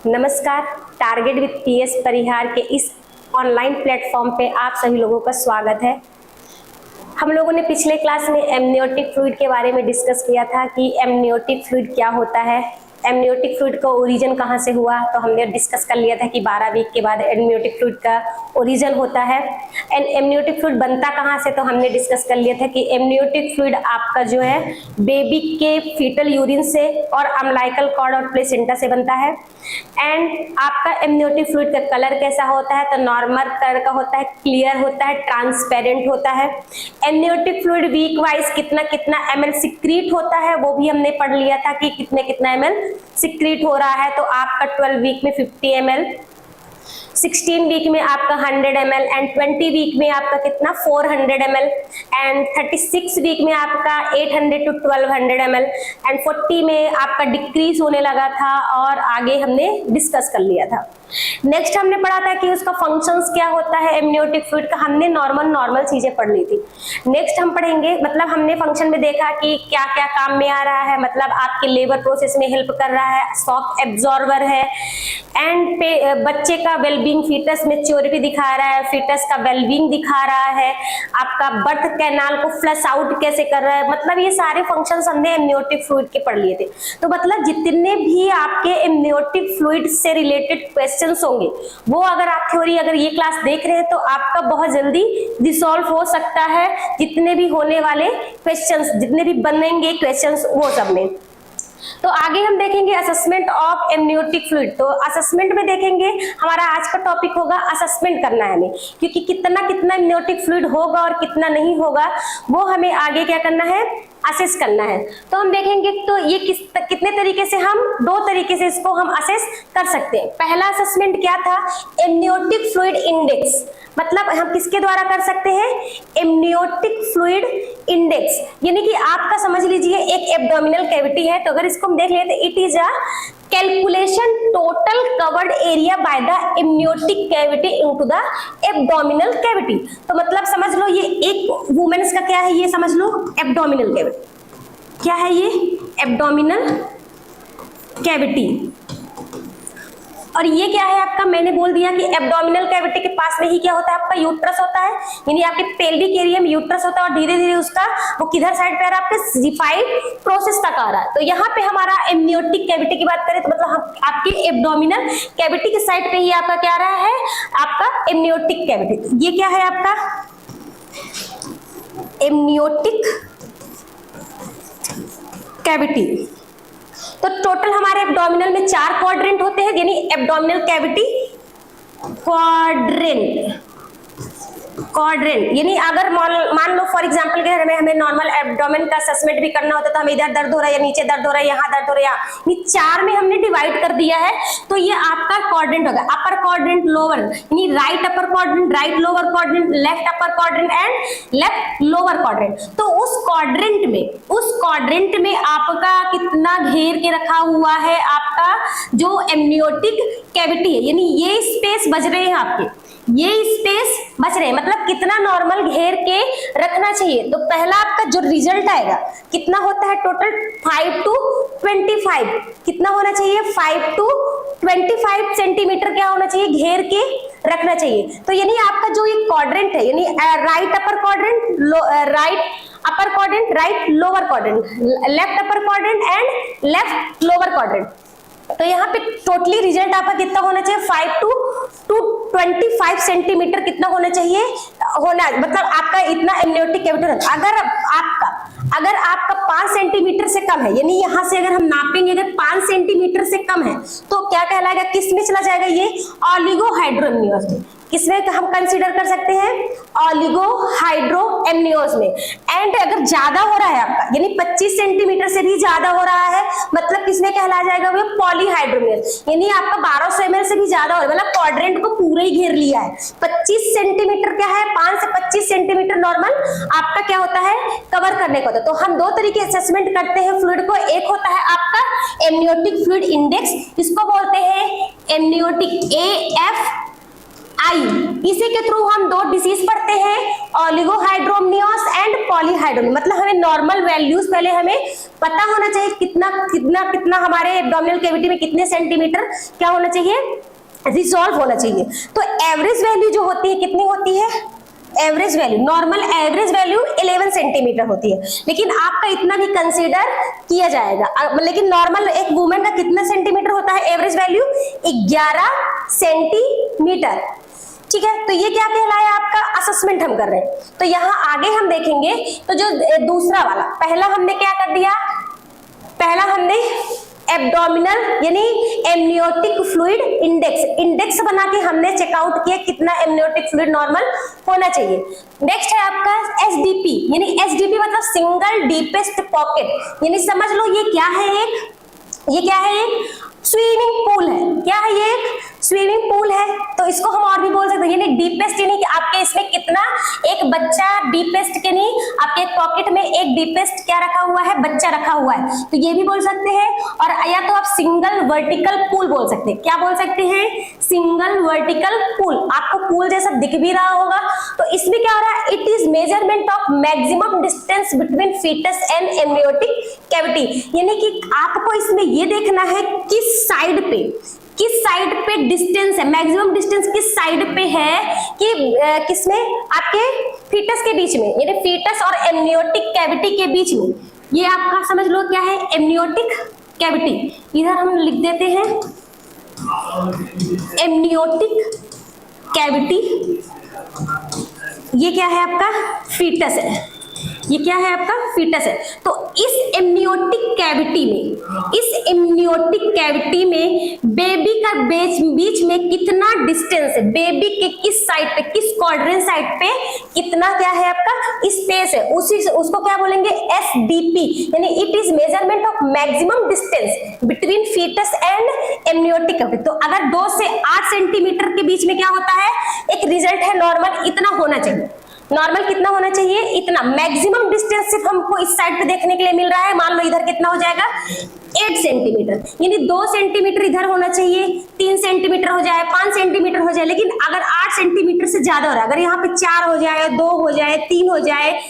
नमस्कार। Target with PS परिहार के इस ऑनलाइन प्लेटफॉर्म पे आप सभी लोगों का स्वागत है। हम लोगों ने पिछले क्लास में एमनियोटिक फ्लूइड के बारे में डिस्कस किया था कि एमनियोटिक फ्लूइड क्या होता है, एमनियोटिक फ्लूइड का ओरिजिन कहाँ से हुआ। तो हमने डिस्कस कर लिया था कि 12 वीक के बाद एमनियोटिक फ्लूइड का ओरिजिन होता है। एंड एमनियोटिक फ्लूइड बनता कहाँ से, तो हमने डिस्कस कर लिया था कि एमनियोटिक फ्लूइड आपका जो है बेबी के फीटल यूरिन से और अम्लाइकल कॉर्ड और प्लेसेंटा से बनता है। एंड आपका एमनियोटिक फ्लूइड का कलर कैसा होता है, तो नॉर्मल कलर का होता है, क्लियर होता है, ट्रांसपेरेंट होता है। एमनियोटिक फ्लूइड वीक वाइज कितना कितना ml सिक्रीट होता है वो भी हमने पढ़ लिया था कि कितने कितना ml सिक्रीट हो रहा है। तो आपका 12 वीक में 50 ml, 16 वीक में आपका 100 ml एंड 20 वीक में आपका कितना 400 ml एंड 36 वीक में आपका 800 to 1200 ml एंड 40 में आपका डिक्रीज होने लगा था और आगे हमने डिस्कस कर लिया था। नेक्स्ट हमने पढ़ा था कि उसका फंक्शंस क्या होता है एमनियोटिक फ्लूइड का, हमने नॉर्मल चीजें पढ़ ली थी। नेक्स्ट हम पढ़ेंगे, मतलब हमने फंक्शन में देखा कि क्या क्या काम में आ रहा है, मतलब आपके लेबर प्रोसेस में हेल्प कर रहा है, शॉक एब्जॉर्बर है एंड बच्चे का वेलबींग, फीटस मैच्योरिटी दिखा रहा है, फीटस का वेलबींग दिखा रहा है, आपका बर्थ कैनाल को फ्लश आउट कैसे कर रहा है। मतलब ये सारे फंक्शंस हमने एमनियोटिक फ्लूइड के पढ़ लिए थे। तो मतलब जितने भी आपके एमनियोटिक फ्लूइड से रिलेटेड क्वेश्चंस होंगे वो अगर आप थ्योरी अगर ये क्लास देख रहे हैं तो आपका बहुत जल्दी रिसॉल्व हो सकता है। जितने भी होने वाले क्वेश्चंस, जितने भी बनेंगे क्वेश्चंस वो सब में। तो आगे हम देखेंगे असेसमेंट ऑफ एमनियोटिक फ्लूइड। तो असेसमेंट में देखेंगे, हमारा आज का टॉपिक होगा असेसमेंट करना है हमें, क्योंकि कितना कितना एमनियोटिक फ्लूइड होगा और कितना नहीं होगा वो हमें आगे क्या करना है, असेस करना है। तो हम देखेंगे तो ये कितने तरीके से, हम दो तरीके से इसको हम असेस कर सकते हैं। पहला असेसमेंट क्या था, एमनियोटिक फ्लूइड इंडेक्स। मतलब हम किसके द्वारा कर सकते हैं, एमनियोटिक फ्लूइड इंडेक्स। यानी कि आपका समझ लीजिए एक एब्डोमिनल कैविटी है, तो अगर इसको हम देख लेते, it is a calculation total covered area by the amniotic cavity into the abdominal cavity. तो मतलब समझ लो ये एक वुमेन्स का क्या है, ये समझ लो एब्डोमिनल कैविटी। क्या है ये, एब्डोमिनल कैविटी। और ये क्या है आपका, मैंने बोल दिया कि एब्डोमिनल कैविटी के पास में ही क्या होता है, आपका यूट्रस होता है। यानी आपके पेल्विक एरिया में यूट्रस होता है और धीरे धीरे उसका वो किधर साइड पे आ रहा है, आपके C5 प्रोसेस तक आ रहा है। तो यहाँ पे हमारा एमनियोटिक कैविटी की बात करें तो मतलब हम आपके एब्डोमिनल कैविटी के साइड पे ही आपका क्या आ रहा है, आपका एमनियोटिक कैविटी। ये क्या है आपका एमनियोटिक कैविटी। तो टोटल हमारे एब्डोमिनल में 4 क्वाड्रेंट होते हैं, यानी एब्डोमिनल कैविटी क्वाड्रेंट। यानी अगर मान लो फॉर एग्जांपल के हमें नॉर्मल एब्डोमेन का असेसमेंट भी करना होता है तो हमें इधर दर्द हो रहा है या नीचे दर्द हो रहा है, यहाँ दर्द हो रहा है, ये 4 में हमने डिवाइड कर दिया है। तो ये आपका क्वाड्रेंट होगा, अपर क्वाड्रेंट, लोअर, यानी right upper quadrant, right lower quadrant, left upper quadrant and left lower quadrant. तो उस क्वाड्रेंट में आपका कितना घेर के रखा हुआ है आपका जो एमनियोटिक कैविटी है, यानी ये स्पेस बच रहे हैं आपके, ये स्पेस बच रहे हैं, मतलब कितना नॉर्मल घेर के रखना चाहिए। तो पहला आपका जो रिजल्ट आएगा कितना होता है, टोटल 5 to 25, कितना होना चाहिए, 5 to 25 सेंटीमीटर क्या होना चाहिए, घेर के रखना चाहिए। तो यानी आपका जो ये क्वाड्रेंट है, यानी right upper quadrant, right upper quadrant, right lower quadrant, left upper quadrant and left lower quadrant. तो यहाँ पे टोटली रिजल्ट आपका कितना होना चाहिए, 5 to 25 सेंटीमीटर कितना होना चाहिए, मतलब आपका इतना एमनियोटिक कैविटी। अगर आपका 5 सेंटीमीटर से कम है, यानी यहाँ से अगर हम नापेंगे अगर 5 सेंटीमीटर से कम है तो क्या कहलाएगा, किस में चला जाएगा, ये ऑलिगोहाइड्रोएमनियोज में। किसमें हम कंसीडर कर सकते हैं, ऑलिगोहाइड्रोएमनियोज में। एंड अगर ज्यादा हो रहा है आपका, यानी 25 सेंटीमीटर से भी ज्यादा हो रहा है, मतलब किसमें कहला जाएगा, वो पॉलीहाइड्रोएमनियोज, यानी आपका 1200 ml से भी ज्यादा हो रहा है, मतलब क्वाड्रेंट को पूरा ही घेर लिया है। 25 सेंटीमीटर क्या है, 5 से 25 सेंटीमीटर नॉर्मल आपका क्या होता है, कवर करने को होता है। तो हम दो तरीके असेसमेंट करते हैं फ्लूइड को, एक होता है आपका एमनियोटिक फ्लूइड इंडेक्स, इसको बोलते हैं एमनियोटिक AF आई, इसी के थ्रू हम दो डिसीज पढ़ते हैं, ओलिगोहाइड्रोमनियोस एंड पॉलीहाइड्रोमनियोस। मतलब हमें नॉर्मल वैल्यूज पहले हमें पता होना चाहिए, कितना कितना कितना हमारे एब्डोमिनल कैविटी में कितने सेंटीमीटर क्या होना चाहिए, रिजॉल्व होना चाहिए। तो एवरेज वैल्यू जो होती है कितनी होती है, average value, normal average value 11 centimetre होती है, लेकिन आपका इतना भी कंसीडर किया जाएगा। लेकिन नॉर्मल एक वुमेन का कितना सेंटीमीटर होता है एवरेज वैल्यू, 11 सेंटीमीटर। ठीक है, तो ये क्या कहलाया, आपका असेसमेंट हम कर रहे हैं। तो यहाँ आगे हम देखेंगे, तो जो दूसरा वाला, पहला हमने क्या कर दिया, पहला हमने एब्डोमिनल यानी एमनियोटिक फ्लूइड इंडेक्स बना के हमने चेकआउट किया कितना एमनियोटिक फ्लूइड नॉर्मल होना चाहिए। नेक्स्ट है आपका एसडीपी, यानी एसडीपी मतलब सिंगल डीपेस्ट पॉकेट, यानी समझ लो ये क्या है, ये क्या है, एक स्विमिंग पूल है। क्या है ये, एक स्विमिंग पूल है। तो इसको हम और भी बोल सकते हैं, यानी डीपेस्ट, यानी कि आपके इसमें कितना, एक बच्चा डीपेस्ट के नहीं, आपके पॉकेट में एक डीपेस्ट क्या रखा हुआ है, बच्चा रखा हुआ है, तो ये भी बोल सकते हैं। और या तो आप सिंगल वर्टिकल पूल बोल सकते हैं। क्या बोल सकते हैं, सिंगल वर्टिकल पूल। आपको पूल जैसा दिख भी रहा होगा। तो इसमें क्या हो रहा है, it is measurement of maximum distance between foetus and amniotic cavity, यानी कि आपको इसमें ये देखना है किस साइड पे डिस्टेंस है, मैक्सिमम डिस्टेंस किस साइड पे है, कि किसमें, आपके फीटस के बीच में, यानी फीटस और एमनियोटिक कैविटी के बीच में। ये आपका समझ लो क्या है, एमनियोटिक कैविटी, इधर हम लिख देते हैं एमनियोटिक कैविटी। ये क्या है आपका, फीटस है, ये क्या है आपका, फीटस है। तो इस एमनियोटिक कैविटी में बेबी का बीच में कितना डिस्टेंस है, बेबी के किस साइड पे, किस क्वाड्रेंट साइड पे कितना क्या है आपका स्पेस है, उसको क्या बोलेंगे, एसडीपी, यानी it is measurement of maximum distance between foetus and amniotic cavity. तो अगर 2 से 8 सेंटीमीटर के बीच में क्या होता है, एक रिजल्ट है नॉर्मल इतना होना चाहिए। नॉर्मल कितना होना चाहिए, इतना। मैक्सिमम डिस्टेंस सिर्फ हमको इस साइड पे देखने के लिए मिल रहा है, मान लो इधर कितना हो जाएगा, 8 सेंटीमीटर, यानी 2 सेंटीमीटर इधर होना चाहिए, 3 सेंटीमीटर हो जाए, 5 सेंटीमीटर हो जाए। लेकिन अगर 8 सेंटीमीटर से ज्यादा हो रहा है, अगर यहाँ पे 4 हो जाए, 2 हो जाए, 3 हो जाए,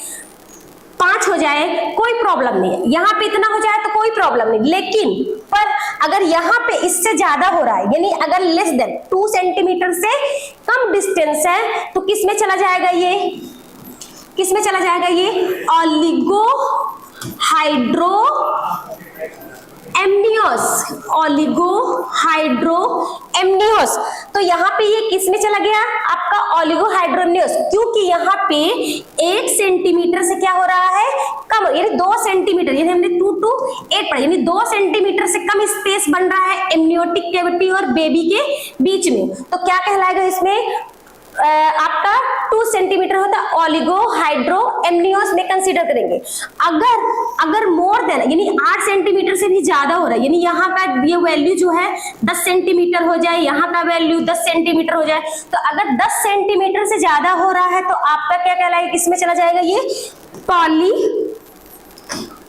5 हो जाए, कोई प्रॉब्लम नहीं है। यहाँ पे इतना हो जाए तो कोई प्रॉब्लम नहीं, लेकिन पर अगर यहाँ पे इससे ज्यादा हो रहा है, यानी अगर लेस देन 2 सेंटीमीटर से कम डिस्टेंस है, तो किस में चला जाएगा ये, किस में चला जाएगा ये, ओलिगोहाइड्रोएमनियोस। तो यहाँ पे ये किस में चला गया, आपका ओलिगोहाइड्रोएमनियोस, क्योंकि यहाँ पे 1 सेंटीमीटर से क्या हो रहा है, कम, यानी 2 सेंटीमीटर, यानी हमने 2 to 8 पढ़ा, यानी 2 सेंटीमीटर से कम स्पेस बन रहा है एमनियोटिक कैविटी और बेबी के बीच में। तो क्या कहलाएगा इसमें, आपका 2 सेंटीमीटर होता है, ओलिगोहाइड्रोएमनियोस में कंसीडर करेंगे। अगर मोर देन, यानी 8 सेंटीमीटर से भी ज्यादा हो रहा है, यानी यहाँ का ये वैल्यू जो है 10 सेंटीमीटर हो जाए, यहाँ का वैल्यू 10 सेंटीमीटर हो जाए, तो अगर 10 सेंटीमीटर से ज्यादा हो रहा है तो आपका क्या कहलाएगा, किसमें चला जाएगा ये,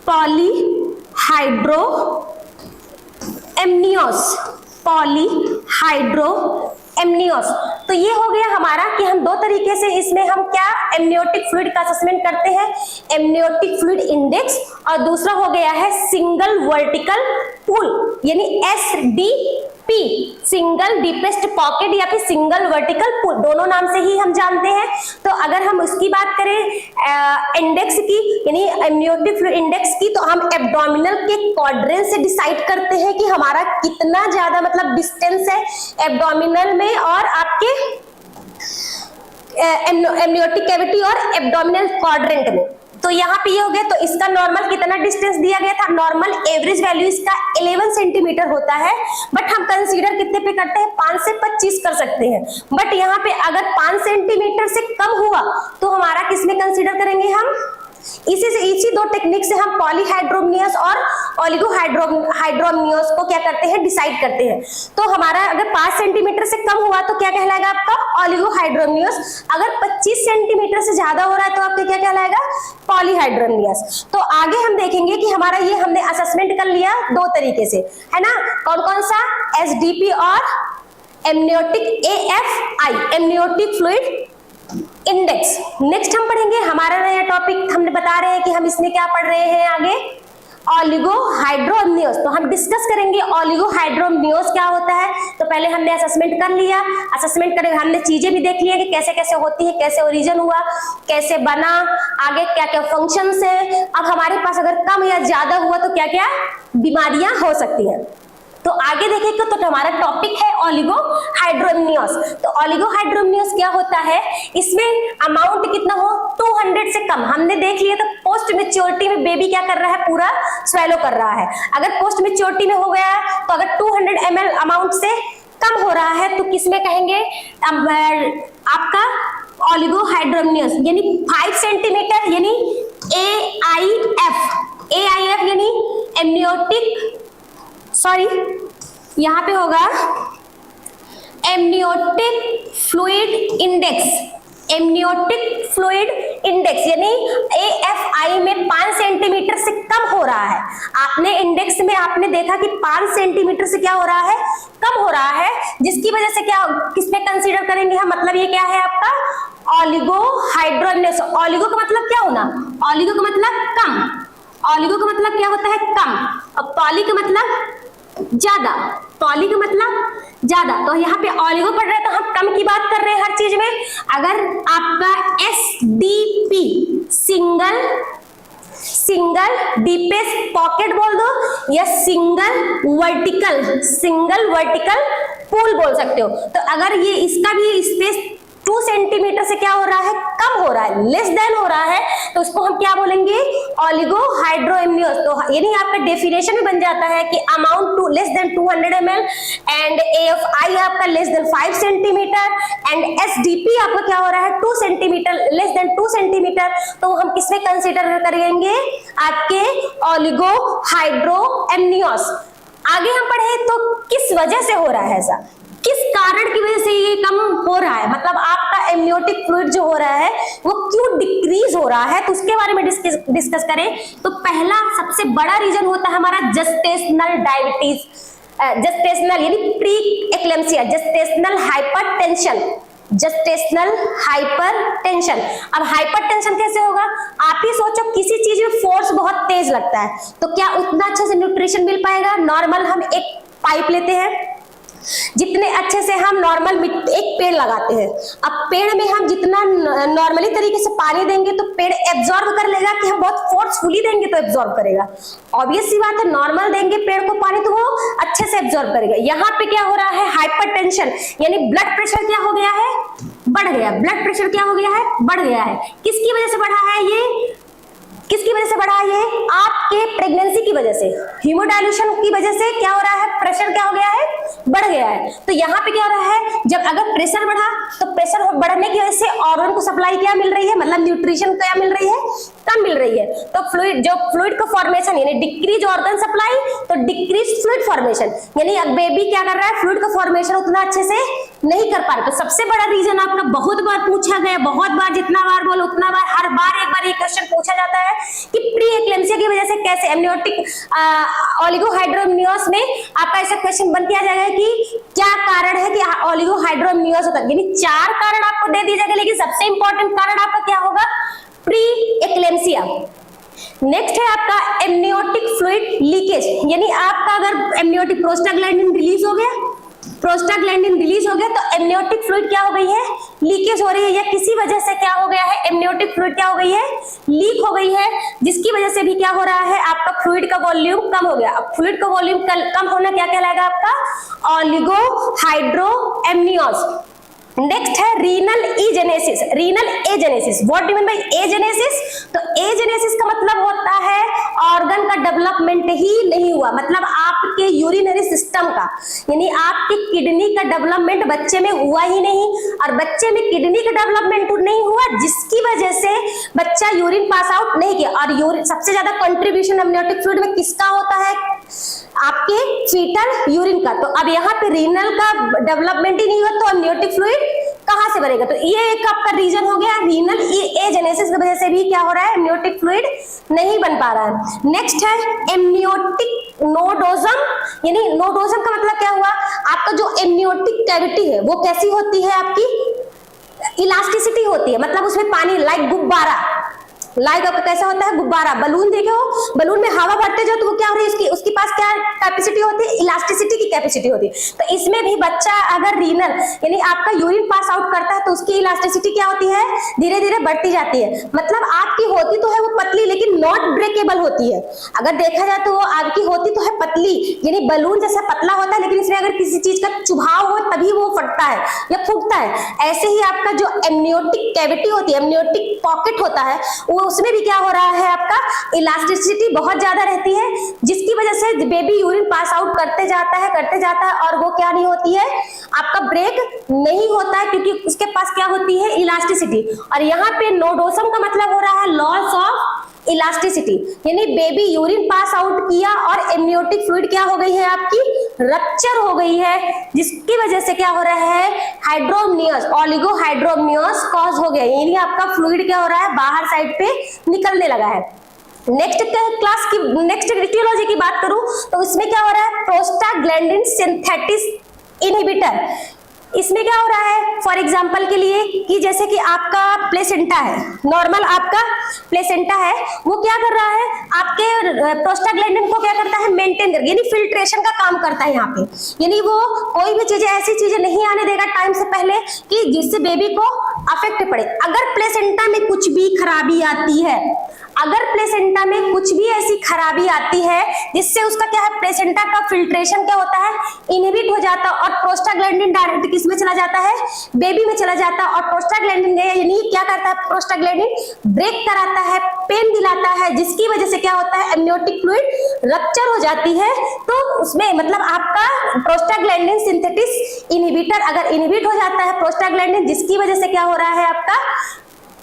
पॉलीहाइड्रोएमनियोस। तो ये हो गया हमारा कि हम 2 तरीके से इसमें हम क्या एमनियोटिक फ्लूइड का असेसमेंट करते हैं, एमनियोटिक फ्लूइड इंडेक्स, और दूसरा हो गया है सिंगल वर्टिकल पूल, यानी एसडीपी, सिंगल डीपेस्ट पॉकेट या फिर सिंगल वर्टिकल पूल, दोनों नाम से ही हम जानते हैं। तो अगर हम उसकी बात करें इंडेक्स की, यानी एमनियोटिक फ्लूइड इंडेक्स की, तो हम एब्डोमिनल के क्वाड्रेंट से डिसाइड करते हैं कि हमारा कितना ज्यादा मतलब डिस्टेंस है एब्डोमिनल में और आपके एमनियोटिक कैविटी और एब्डोमिनल क्वाड्रेंट में। तो यहाँ पे ये हो गया, तो इसका नॉर्मल कितना डिस्टेंस दिया गया था, नॉर्मल एवरेज वैल्यू इसका 11 सेंटीमीटर होता है, बट हम कंसीडर कितने पे करते हैं, 5 से 25 कर सकते हैं। बट यहाँ पे अगर 5 सेंटीमीटर से कम हुआ तो हमारा किसमें कंसीडर करेंगे, हम इसी 2 टेक्निक से हम पॉलीहाइड्रोमनियोस और ओलिगोहाइड्रोमनियोस को क्या करते हैं, डिसाइड करते हैं। तो हमारा अगर 5 सेंटीमीटर से कम हुआ तो क्या कहलाएगा आपका, ओलिगोहाइड्रोमनियोस। अगर 25 सेंटीमीटर से ज्यादा हो रहा है तो आपका क्या कहलाएगा, पॉलीहाइड्रोमनियोस। तो आगे हम देखेंगे कि हमारा ये हमने असेसमेंट कर लिया 2 तरीके से, है ना, कौन कौन सा, एसडीपी और amniotic AFI, amniotic fluid index. Next हम पढ़ेंगे, हमारा नया टॉपिक हमने बता रहे हैं कि हम इसमें क्या पढ़ रहे हैं आगे, ऑलिगो हाइड्रोअम्नियोस। तो हम डिस्कस करेंगे ऑलिगो हाइड्रोअम्नियोस क्या होता है। तो पहले हमने असेसमेंट कर लिया, असेसमेंट करके हमने चीजें भी देख ली है कि कैसे कैसे होती है, कैसे ओरिजिन हुआ, कैसे बना, आगे क्या क्या फंक्शंस है। अब हमारे पास अगर कम या ज्यादा हुआ तो क्या क्या बीमारियां हो सकती हैं। तो आगे देखेंगे तो हमारा टॉपिक है ऑलिगो हाइड्रोअम्नियोस। तो ऑलिगो हाइड्रोअम्नियोस क्या होता है, इसमें अमाउंट कितना हो 200 से कम। हमने देख लिया तो पोस्ट मेच्योरिटी में बेबी क्या कर रहा है, पूरा स्वेलो कर रहा है। अगर पोस्ट मेच्योरिटी में हो गया तो अगर 200 ml अमाउंट से कम हो रहा है तो किसमें कहेंगे आपका ऑलिगो हाइड्रोअम्नियोस, यानी 5 सेंटीमीटर यानी AIF यानी एमनियोटिक, सॉरी यहां पे होगा amniotic fluid index, amniotic fluid index यानी AFI में 5 सेंटीमीटर से कम हो रहा है। आपने इंडेक्स में आपने देखा कि 5 सेंटीमीटर से क्या हो रहा है, कम हो रहा है, जिसकी वजह से क्या किसमें कंसीडर करेंगे हम, मतलब ये क्या है आपका ऑलिगो हाइड्रोअम्नियोस। ऑलिगो का मतलब क्या होना, ऑलिगो का मतलब कम, ऑलिगो का मतलब क्या होता है कम, और पॉली का मतलब ज्यादा, पॉली का मतलब ज्यादा। तो यहाँ पे ऑलिगो पढ़ रहे हैं तो हम कम की बात कर रहे हैं हर चीज में। अगर आपका SDP सिंगल डीपेस्ट पॉकेट बोल दो या सिंगल वर्टिकल पूल बोल सकते हो। तो अगर ये इसका भी स्पेस 2 सेंटीमीटर से क्या हो रहा है, कम हो रहा है, लेस देन हो रहा है, तो उसको हम क्या बोलेंगे ऑलिगो हाइड्रोअम्नियोस। तो यानी आपका डेफिनेशन में बन जाता है कि amount to less than 200 ml and AFI आपका less than 5 centimetre and SDP आपका क्या हो रहा है 2 सेंटीमीटर, लेस देन 2 सेंटीमीटर। तो हम किसमें कंसीडर करेंगे, आपके ऑलिगो हाइड्रोअम्नियोस। आगे हम पढ़े तो किस वजह से हो रहा है ऐसा, किस कारण की वजह से ये कम हो रहा है, मतलब आपका एमनियोटिक फ्लूइड जो हो रहा है वो क्यों डिक्रीज हो रहा है, तो उसके बारे में डिस्कस करें। तो पहला सबसे बड़ा रीजन होता है हमारा जेस्टेशनल डायबिटीज, जेस्टेशनल यानी pre eclampsia, gestational hypertension, gestational hypertension. अब हाइपरटेंशन कैसे होगा, आप ही सोचो किसी चीज में फोर्स बहुत तेज लगता है तो क्या उतना अच्छे से न्यूट्रिशन मिल पाएगा। नॉर्मल हम एक पाइप लेते हैं, जितने अच्छे से हम नॉर्मल एक पेड़ लगाते हैं, अब पेड़ में हम जितना नॉर्मली तरीके से पानी देंगे तो पेड़ एब्जॉर्ब कर लेगा कि हम बहुत फोर्सफुली देंगे तो एब्जॉर्ब करेगा। ऑब्वियस सी बात है, नॉर्मल देंगे पेड़ को पानी तो वो अच्छे से एब्जॉर्ब करेगा। यहाँ पे क्या हो रहा है हाइपरटेंशन, यानी ब्लड प्रेशर क्या हो गया है, बढ़ गया, ब्लड प्रेशर क्या हो गया है, बढ़ गया है। किसकी वजह से बढ़ा है ये, किसकी वजह से बढ़ा है ये, आपके प्रेगनेंसी की वजह से, हीमोडाइल्यूशन की वजह से क्या हो रहा है, प्रेशर क्या हो गया है, बढ़ गया है। तो यहाँ पे क्या हो रहा है, जब अगर प्रेशर बढ़ा तो प्रेशर बढ़ने की वजह से ऑर्गन को सप्लाई क्या मिल रही है, मतलब न्यूट्रिशन क्या मिल रही है, कम मिल रही है। तो फ्लूइड, जो फ्लूइड का फॉर्मेशन यानी डिक्रीज ऑर्गन सप्लाई तो डिक्रीज फ्लूइड फॉर्मेशन, यानी अब बेबी क्या कर रहा है, फ्लूइड का फॉर्मेशन उतना अच्छे से नहीं कर पा रहा। तो सबसे बड़ा रीजन आपका बहुत बार पूछा गया, बहुत बार, जितना बार बोलो उतना बार, हर बार एक बार ये क्वेश्चन पूछा जाता है कि प्री एक्लेम्सिया की वजह से कैसे एमनियोटिक ऑलिगो हाइड्रोअम्नियोस में आपका ऐसा क्वेश्चन बन किया जाएगा कि क्या कारण है कि ऑलिगो हाइड्रोअम्नियोस होता है। यानी 4 कारण आपको दे दिया जाएगा, लेकिन सबसे इंपॉर्टेंट कारण आपका क्या होगा, प्री एक्लेम्सिया। नेक्स्ट है आपका एमनियोटिक फ्लूइड लीकेज, यानी आपका अगर एमनियोटिक प्रोस्टाग्लैंडिन रिलीज हो गया, प्रोस्टाग्लैंडिन रिलीज हो गया तो एमनियोटिक फ्लूइड क्या हो गई है, लीकेज हो रही है, या किसी वजह से क्या हो गया है, एमनियोटिक फ्लूइड क्या हो गई है, लीक हो गई है, जिसकी वजह से भी क्या हो रहा है, आपका फ्लूइड का वॉल्यूम कम हो गया। अब फ्लूइड का वॉल्यूम कम होना क्या कहलाएगा आपका ऑलिगो हाइड्रोअम्नियोस। नेक्स्ट है renal agenesis, renal agenesis. What do mean by agenesis, तो एजेनेसिस का मतलब होता है ऑर्गन का डेवलपमेंट ही नहीं हुआ, मतलब आपके यूरिनरी सिस्टम का, यानी आपके किडनी का डेवलपमेंट बच्चे में हुआ ही नहीं, और बच्चे में किडनी का डेवलपमेंट नहीं हुआ जिसकी वजह से बच्चा यूरिन पास आउट नहीं किया। और यूरिन सबसे ज्यादा कंट्रीब्यूशन एमनियोटिक फ्लूइड में किसका होता है, आपके फीटल यूरिन का। तो अब यहाँ पे रीनल का डेवलपमेंट ही नहीं हुआ तो एमनियोटिक फ्लूइड कहां से बनेगा, तो ये एक आपका रीजन हो गया, रीनल एजेनेसिस की वजह से भी क्या हो रहा है, एमनियोटिक फ्लूइड नहीं बन पा रहा है। नेक्स्ट है एमनियोटिक नोडोजम, यानी नोडोजम का मतलब क्या हुआ, आपका जो एमनियोटिक कैविटी है वो कैसी होती है आपकी, इलास्टिसिटी होती है, मतलब उसमें पानी लाइक गुब्बारा, लाइक आपका कैसा होता है गुब्बारा, बलून देखे हो, बलून में हवा भरते जाओ तो वो क्या हो रही है, उसके पास क्या कैपेसिटी होती है, इलास्टिसिटी की कैपेसिटी होती है। तो इसमें भी बच्चा अगर रीनल यानी आपका यूरिन पास आउट करता है तो उसकी इलास्टिसिटी क्या होती है, धीरे धीरे बढ़ती जाती है। मतलब आपकी होती तो है वो पतली लेकिन नॉट ब्रेकेबल होती है। अगर देखा जाए तो वो आपकी होती तो है पतली, यानी बलून जैसा पतला होता है, लेकिन इसमें अगर किसी चीज का चुभाव हो तभी वो फटता है या फूटता है। ऐसे ही आपका जो एमनियोटिक कैविटी होती है, एमनियोटिक पॉकेट होता है, वो उसमें भी क्या हो रहा है, आपका इलास्टिसिटी बहुत ज्यादा रहती है, जिसकी वजह से बेबी यूरिन पास आउट करते जाता है और वो क्या नहीं होती है, आपका ब्रेक नहीं होता है, क्योंकि उसके पास क्या होती है, इलास्टिसिटी। और यहाँ पे नोडोसम का मतलब हो रहा है लॉस ऑफ इलास्टिसिटी, यानी बेबी यूरिन पास आउट किया और एमनियोटिक फ्लूइड क्या हो गई है, आपकी रप्चर हो गई है, जिसकी वजह से क्या हो रहा है, हाइड्रोमनियस, ओलिगोहाइड्रोमनियस कॉज हो गया, यानी आपका फ्लूइड क्या हो रहा है, बाहर साइड पे निकलने लगा है। नेक्स्ट क्लास की नेक्स्ट इटियोलॉजी की बात करूं तो इसमें क्या हो रहा है, प्रोस्टाग्लैंडिन सिंथेटिस इनहिबिटर। इसमें क्या हो रहा है, फॉर एग्जांपल के लिए कि जैसे कि आपका प्लेसेंटा है, नॉर्मल आपका प्लेसेंटा है, वो क्या कर रहा है, आपके प्रोस्टाग्लैंडिन को क्या करता है, मेंटेन कर, यानी फिल्ट्रेशन का काम करता है यहाँ पे, यानी वो कोई भी चीजें ऐसी चीजें नहीं आने देगा टाइम से पहले कि जिससे बेबी को अफेक्ट पड़े। अगर प्लेसेंटा में कुछ भी खराबी आती है, अगर प्लेसेंटा में कुछ भी ऐसी खराबी आती है जिससे उसका क्या है, प्लेसेंटा का फिल्ट्रेशन क्या होता है, इनहिबिट हो जाता है, और प्रोस्टाग्लैंडिन डायरेक्ट किसमें चला जाता है, बेबी में चला जाता है। और प्रोस्टाग्लैंडिन यानी क्या करता है, प्रोस्टाग्लैंडिन ब्रेक कराता है, पेन दिलाता है, जिसकी वजह से क्या होता है, एमनियोटिक फ्लूइड रप्चर हो जाती है। तो उसमें मतलब आपका प्रोस्टाग्लैंडिन सिंथेटिस इनहिबिटर अगर इनहिबिट हो जाता है प्रोस्टाग्लैंडिन, जिसकी वजह से क्या हो रहा है, आपका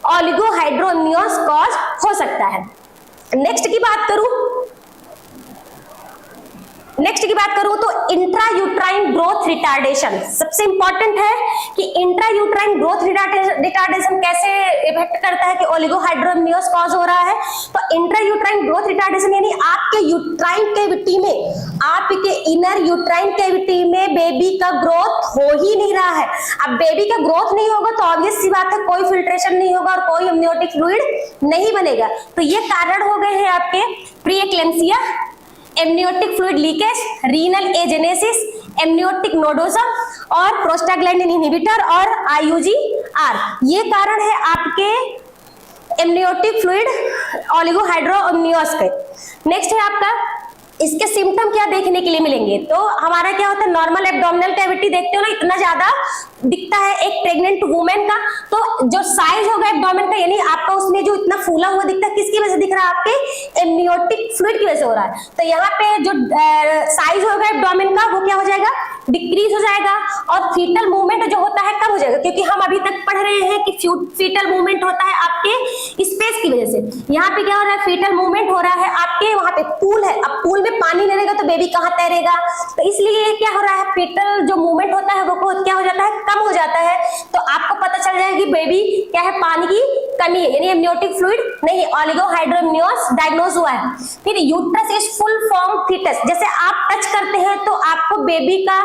ओलिगोहाइड्रोमनियस कॉज हो सकता है। नेक्स्ट की बात करूं तो इंट्रायूट्राइन ग्रोथ रिटार्डेशन सबसे इंपॉर्टेंट है कि इंट्रायूट्राइन ग्रोथ रिटार्डेशन कैसे इफेक्ट करता है कि ओलिगोहाइड्रोमनियस कॉज हो रहा है। तो इंट्रायूट्राइन ग्रोथ रिटार्डेशन यानी आपके यूट्राइन कैविटी में, आपके इनर यूट्राइन कैविटी में बेबी का ग्रोथ हो ही नहीं रहा है। अब बेबी का ग्रोथ नहीं होगा तो ऑब्वियस सी बात है कोई फिल्ट्रेशन नहीं होगा और कोई एमनियोटिक फ्लूइड नहीं बनेगा। तो ये कारण हो गए हैं आपके preeclampsia, amniotic fluid leakage, renal agenesis, amniotic nodosum और प्रोस्टाग्लैंडिन इनहिबिटर और IUGR। ये कारण है आपके एमनियोटिक फ्लूइड ओलिगोहाइड्रोमनियस के। नेक्स्ट है आपका, इसके सिम्टम क्या देखने के लिए मिलेंगे, तो हमारा क्या होता है, नॉर्मल एब्डोमिनल कैविटी देखते हो ना, इतना ज्यादा दिखता है एक प्रेग्नेंट वुमेन का। तो जो साइज होगा एब्डोमेन का, यानी आपका उसमें जो इतना फूला हुआ दिखता है, किसकी वजह से दिख रहा है, आपके एमनियोटिक फ्लूइड की वजह से हो रहा है। तो यहाँ पे जो साइज होगा एब्डोमेन का वो क्या हो जाएगा, डिक्रीज हो जाएगा, और फीटल मूवमेंट जो होता है कम हो जाएगा, क्योंकि हम अभी तक पढ़ रहे हैं कि फीटल मूवमेंट होता है आपके स्पेस की वजह से। यहाँ पे क्या हो रहा है, फीटल मूवमेंट हो रहा है आपके, वहां पे पूल है, अब पूल में पानी नहीं रहेगा तो बेबी कहाँ तैरेगा, तो इसलिए क्या हो रहा है, फीटल जो मूवमेंट होता है वो क्या हो जाता है, कम हो जाता है। तो आपको पता चल जाएगा कि बेबी क्या है, पानी की कमी है, यानी एमनियोटिक फ्लूइड नहीं, ओलिगोहाइड्रोमनियस डायग्नोज हुआ है। फिर uterus is full form foetus, जैसे आप टच करते हैं तो आपको बेबी का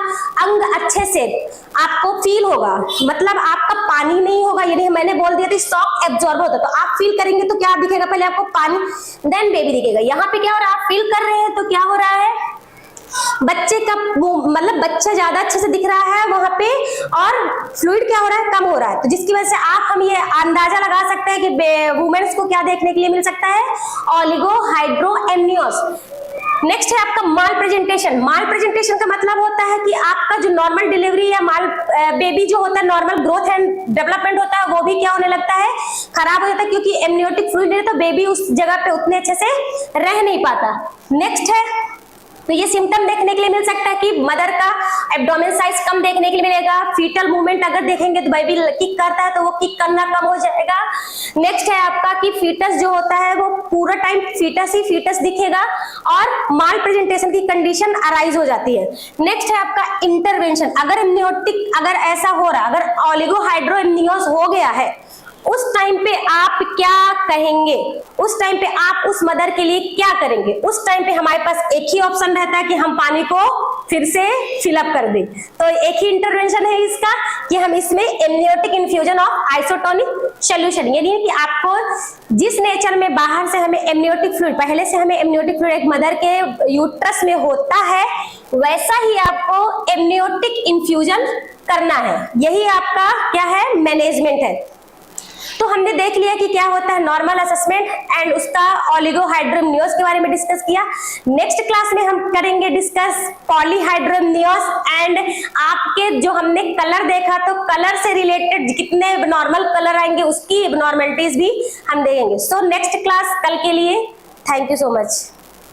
अंग अच्छे से आपको फील होगा, मतलब आपका पानी नहीं होगा, यानी मैंने बोल दिया था शॉक एब्जॉर्ब होता, तो आप फील करेंगे तो क्या दिखेगा, पहले आपको पानी देन बेबी दिखेगा। यहाँ पे क्या हो रहा है, आप फील कर रहे हैं तो क्या हो रहा है, बच्चे का मतलब बच्चा ज्यादा अच्छे से दिख रहा है वहां पे, और फ्लूइड क्या हो रहा है, कम हो रहा है। तो जिसकी वजह से हम ये अंदाजा लगा सकते हैं कि वुमेन्स को क्या देखने के लिए मिल सकता है, ओलिगोहाइड्रोमनियस। नेक्स्ट है आपका माल प्रेजेंटेशन। माल प्रेजेंटेशन का मतलब होता है कि आपका जो नॉर्मल डिलीवरी या बेबी जो होता है, नॉर्मल ग्रोथ एंड डेवलपमेंट होता है, वो भी क्या होने लगता है, खराब हो जाता है, क्योंकि एमनियोटिक फ्लूइड नहीं है तो बेबी उस जगह पे उतने अच्छे से रह नहीं पाता। नेक्स्ट है, तो ये सिम्टम देखने के लिए मिल सकता है कि मदर का एब्डोमेन साइज कम देखने के लिए मिलेगा, फीटल मूवमेंट अगर देखेंगे तो बेबी किक करता है तो वो किक करना कम हो जाएगा। नेक्स्ट है आपका कि फीटस जो होता है वो पूरा टाइम फीटस ही फीटस दिखेगा, और माल प्रेजेंटेशन की कंडीशन अराइज हो जाती है। नेक्स्ट है आपका इंटरवेंशन, अगर एमनियोटिक अगर ऐसा हो रहा, अगर ओलिगोहाइड्रोमनियस हो गया है उस टाइम पे आप क्या कहेंगे, उस टाइम पे आप उस मदर के लिए क्या करेंगे। उस टाइम पे हमारे पास एक ही ऑप्शन रहता है कि हम पानी को फिर से फिलअप कर दें। तो एक ही इंटरवेंशन है इसका कि हम इसमें amniotic infusion of isotonic solution, यानी कि आपको जिस नेचर में बाहर से हमें एमनियोटिक फ्लूइड, पहले से हमें एमनियोटिक फ्लूइड एक मदर के यूट्रस में होता है, वैसा ही आपको एमनियोटिक इन्फ्यूजन करना है। यही आपका क्या है, मैनेजमेंट है। तो हमने देख लिया कि क्या होता है नॉर्मल असेसमेंट एंड उसका ओलिगोहाइड्रोमनियोज के बारे में डिस्कस किया। नेक्स्ट क्लास में हम करेंगे डिस्कस पॉलीहाइड्रोमनियोज एंड आपके जो हमने कलर देखा, तो कलर से रिलेटेड कितने नॉर्मल कलर आएंगे उसकी एबनॉर्मलिटीज भी हम देखेंगे। सो नेक्स्ट क्लास कल के लिए, थैंक यू सो मच।